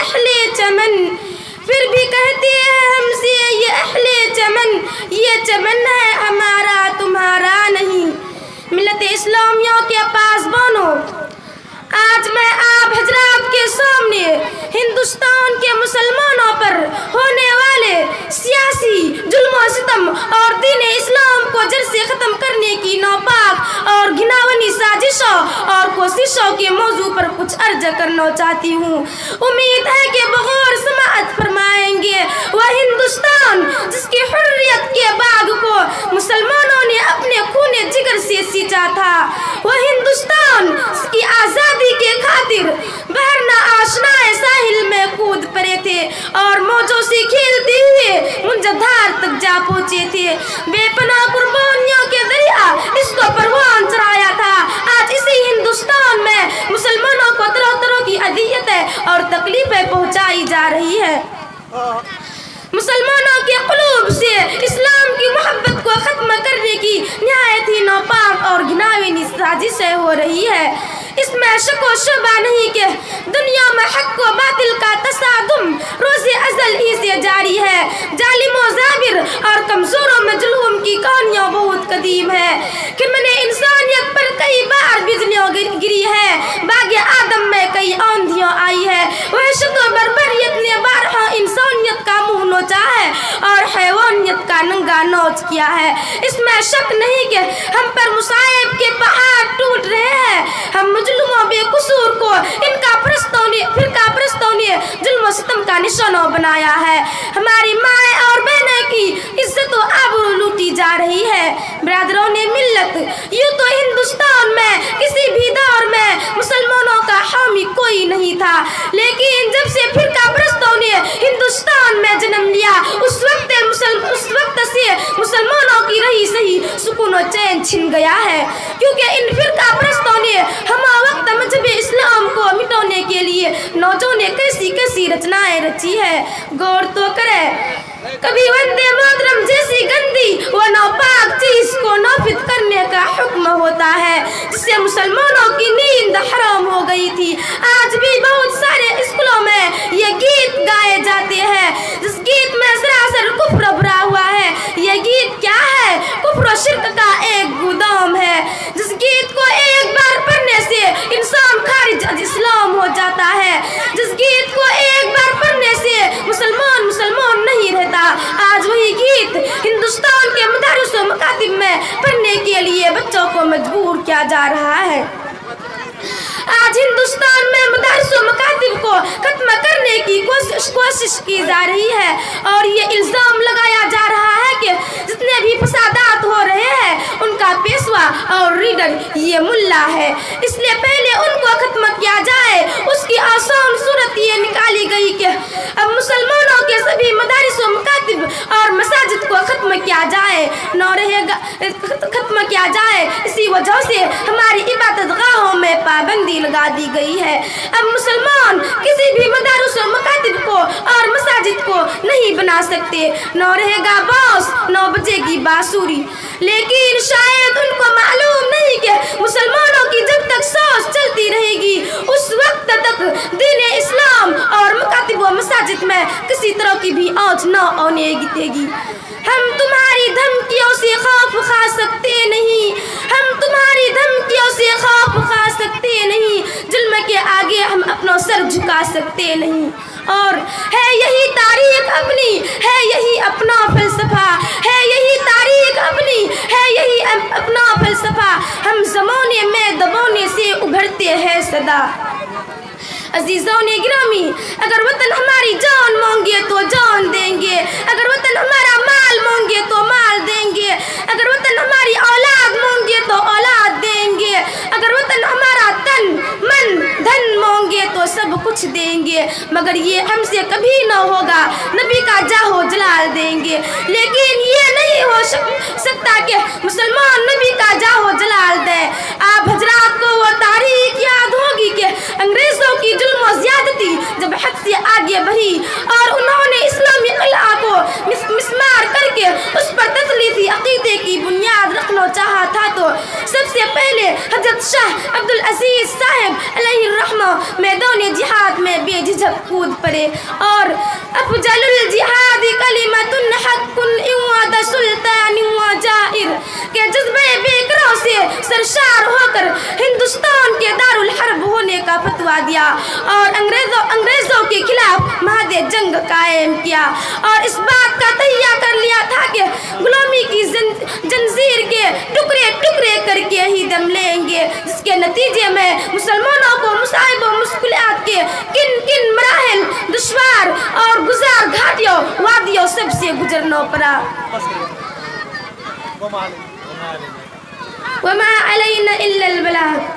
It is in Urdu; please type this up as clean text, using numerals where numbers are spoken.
اہل چمن، پھر بھی کہتے ہیں ہم سے یہ اہل چمن، یہ چمن ہے ہمارا تمہارا نہیں۔ ملت اسلامیہ کے پاسبانوں، آج میں آپ حضرات کے سامنے ہندوستان کے مسلمانوں پر ہونے والے سیاسی ظلم و ستم اور دین اسلام کو جڑ سے ختم کرنے کی ناپاک اور گھناؤنی سازشوں اور کوششوں کے موضوع پر کچھ عرض کرنا چاہتی ہوں۔ امید ہے کہ بغور سماعت فرمائیں گے۔ وہ ہندوستان جس کی حریت کے باغ کو مسلمانوں نے اپنے خون جگر سے سینچا تھا، وہ ہندوستان جس کی آزادی کے خاطر بہر نہ آشنائے ساحل میں کود پڑے تھے اور موجوں سے کھیلتے ہوئے منجدھار تک جا پہنچے تھے، بے پناہ قربانیوں کے ذریعہ اس کو پروان چڑھایا تھا۔ آج اسی ہندوستان میں مسلمانوں کو طرح طرح کی اذیتیں اور تکلیفیں پہنچائی جا رہی ہے۔ مسلمانوں کے قلوب سے اسلام کی محبت کو ختم کرنے کی نہایت ہی ناپاک اور گھناؤنی سازشیں ہو رہی ہے۔ اس میں شک و شبہ نہیں کہ دنیا میں حق و باطل کا تصادم روز ازل ہی سے جاری ہے۔ ظالم و جابر اور کمزوروں میں ظلم کی کہانیاں بہت قدیم ہے۔ کرمن انسانیت پر کئی بار بجلیاں گری ہے، باغ آدم میں کئی آندھیاں آئی ہے، وحشت و بربریت نے بارہا انسانیت کا منہ نوچا ہے اور حیوانیت کا ننگا نوچ کیا ہے۔ اس میں شک نہیں کہ ہم پر مصائب کے پہاڑ ٹوٹ رہے ہیں۔ ہم مظلوموں بے قصور کو ان کا فرقہ پرستوں نے ظلم و ستم کا نشانہ بنایا ہے۔ ہماری مائیں اور بہنیں کی عزت و آبرو لوٹی جا رہی ہے۔ برادران ملت، یوں تو ہندوستان میں کسی بھی دور میں مسلمانوں کا حامی کوئی نہیں تھا، لیکن جب سے فرقہ پرستوں نے ہندوستان میں جنم لیا، اس وقت سے مسلمانوں کی رہی سہی سکون و چین چھن گیا ہے، کیونکہ ان فرقہ پرستوں نے ہما وقت مذہب اسلام کو مٹانے کے لیے نوجوں نے کیسی کیسی رچنائیں رچی ہے۔ غور تو کرے، کبھی وندے ماترم جیسی گندی و ناپاک چیز کو نافذ کرنے کا حکم ہوتا ہے، جس سے مسلمانوں کی نیند حرام ہو گئی تھی۔ آج بھی بہت سارے اسکولوں میں یہ گیت گائے جاتے ہیں، جس گیت میں سراسر کفر بھرا ہوا ہے۔ یہ گیت کیا ہے؟ کفر و شرک کا ایک گودام ہے، جس گیت کو ایک بار پڑھنے سے انسان خارج از اسلام ہو جاتا ہے، جس گیت کو ایک بار پڑھنے سے مسلمان نہیں رہتا۔ آج وہی گیت ہندوستان کے مدارس و مکاتب میں پڑھنے کے لیے بچوں کو مجبور کیا جا رہا ہے۔ آج ہندوستان میں مدارس و مکاتب کو ختم کرنے کی کوشش کی جا رہی ہے اور یہ الزام لگایا جا رہا ہے کہ جتنے بھی فسادات ہو رہے ہیں ان کا پیشوا اور ریڈر یہ ملا ہے، اس لیے پہلے ان کو ختم کیا جائے۔ اس کی آسان صورت یہ نکالی گئی کہ اب مسلمانوں کے سبھی مدارس و مکاتب اور مساجد کو ختم کیا جائے، ختم کیا جائے۔ اسی وجہ سے ہماری عبادت گاہوں میں پابندی لگا دی گئی ہے۔ اب مسلمان کسی بھی مدارس و مکاتب کو اور مساجد کو نہیں بنا سکتے، نہ رہے گا بانس نہ بجے گی بانسری۔ لیکن شاید ان کو معلوم نہیں کہ مسلمانوں کی جب تک سانس چلتی رہے گی اس وقت تک دین اسلام اور مکاتب و مساجد میں کسی طرح کی بھی آنچ نہ آنے گی۔ ہم تمہاری دھمکیوں سے خوف کھا سکتے نہیں، ہم تمہاری دھمکیوں سے خوف کھا سکتے نہیں، ظلم کے آگے ہم اپنا سر جھکا سکتے نہیں۔ اور ہے یہی تاریخ اپنی، ہے یہی اپنا فلسفہ، ہے یہی تاریخ اپنی، ہے یہی اپنا فلسفہ، ہم زمانے میں دبانے سے ابھرتے ہیں صدا۔ عزیزان گرامی، اگر وطن ہماری جان مانگے تو جان دیں گے، اگر وطن ہمارا مال مانگے تو مال دیں گے، اگر وطن ہماری اولاد مانگے تو اولاد دیں گے، اگر وطن ہمارا تن من دھن مانگے تو سب کچھ دیں گے، مگر یہ ہم سے کبھی نہ ہوگا، نبی کا جاہو جلال دیں گے۔ لیکن یہ نہیں ہو سکتا کہ مسلمان نبی کا جاہو جلال دیں۔ آپ حضرات کو وہ تاریخ یاد ہوگی کہ انگریزوں کی ظلم و زیادتی جب حد سے آگے بڑھی اور انہوں نے اسلامی قلعہ کو مسمار کر کے اس پر تثلیثی عقیدے کی بنیاد رکھنا چاہا تھا، تو سب سے سے پہلے حضرت شاہ عبدالعزیز صاحب علیہ الرحمہ میدان جہاد میں بے جھجک کود پڑے اور افضل الجہاد کلمۃ حق عوض سلطان و جائر کے جذبے بے کرو سے سرشار ہو کر ہندوستان کے دارالحرب ہونے کا فتویٰ دیا اور انگریزوں کے خلاف مہد جنگ قائم کیا اور اس بات کا تہیہ کر لیا تھا کہ غلامی کی زنجیر کے ٹکڑے ٹکڑے کر کے ہی دم لیں گے، جس کے نتیجے میں مسلمانوں کو مصائب و مشکلات کے کن کن مراحل دشوار اور گزار گھاٹیوں وادیوں سب سے گزرنا پڑا۔ وما علینا الا البلاغ۔